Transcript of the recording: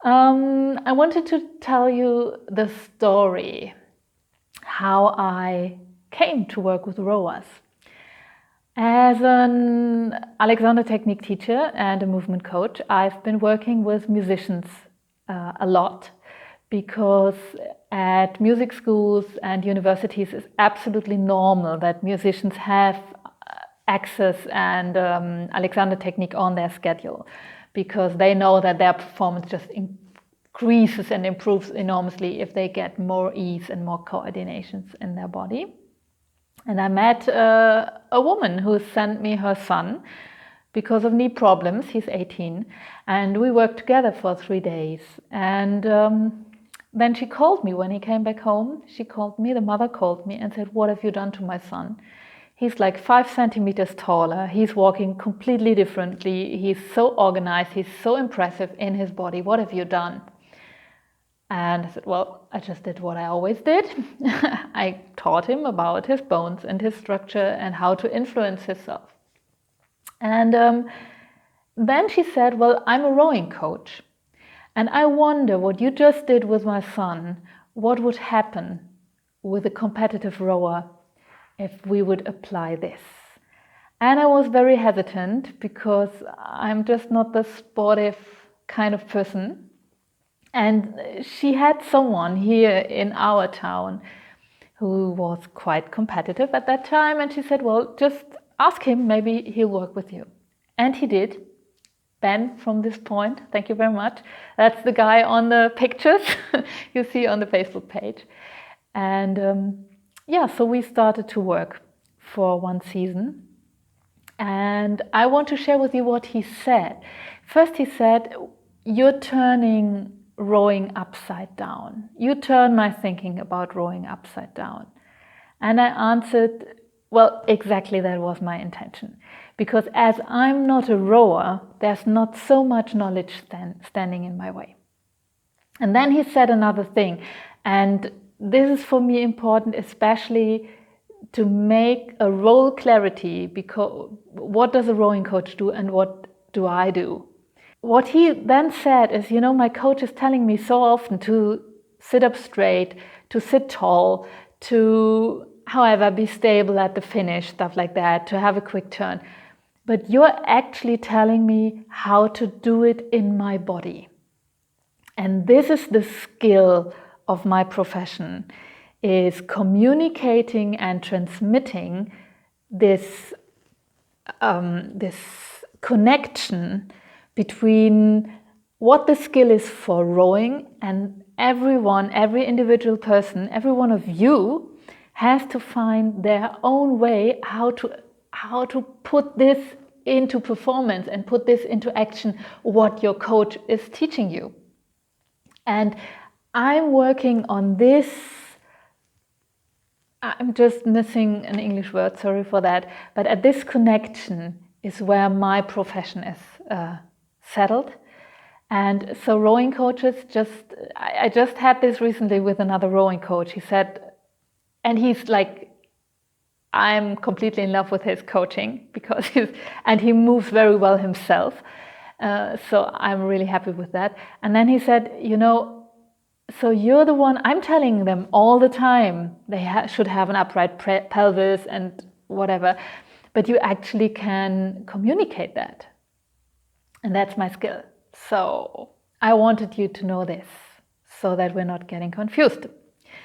I wanted to tell you the story, how I came to work with rowers. As an Alexander technique teacher and a movement coach, I've been working with musicians a lot, because at music schools and universities it's absolutely normal that musicians have access and Alexander technique on their schedule, because they know that their performance just increases and improves enormously if they get more ease and more coordinations in their body. And I met a woman who sent me her son because of knee problems. He's 18, and we worked together for 3 days. And then she called me when he came back home. She called me, the mother called me and said, "What have you done to my son? He's like 5 centimeters taller. He's walking completely differently. He's so organized. He's so impressive in his body. What have you done?" And I said, "Well, I just did what I always did. I taught him about his bones and his structure and how to influence himself." And then she said, "Well, I'm a rowing coach. And I wonder what you just did with my son, what would happen with a competitive rower if we would apply this?" And I was very hesitant, because I'm just not the sportive kind of person. And she had someone here in our town who was quite competitive at that time. And she said, "Well, just ask him, maybe he'll work with you." And he did. Ben, from this point, thank you very much. That's the guy on the pictures you see on the Facebook page. And so we started to work for 1 season. And I want to share with you what he said. First, he said, "You're turning rowing upside down. You turn my thinking about rowing upside down." And I answered, well, exactly that was my intention. Because as I'm not a rower, there's not so much knowledge standing in my way. And then he said another thing, and this is for me important, especially to make a role clarity, because what does a rowing coach do and what do I do? What he then said is, my coach is telling me so often to sit up straight, to sit tall, to, however, be stable at the finish, stuff like that, to have a quick turn. But you're actually telling me how to do it in my body. And this is the skill of my profession, is communicating and transmitting this connection between what the skill is for rowing, and every individual person, every one of you has to find their own way how to put this into performance and put this into action, what your coach is teaching you. And I'm working on this. I'm just missing an English word, sorry for that. But at this connection is where my profession is settled. And so rowing coaches, I just had this recently with another rowing coach. He said, and he's like, I'm completely in love with his coaching, because he moves very well himself. So I'm really happy with that. And then he said, so you're the one, I'm telling them all the time they should have an upright pelvis and whatever, but you actually can communicate that. And that's my skill. So I wanted you to know this, so that we're not getting confused.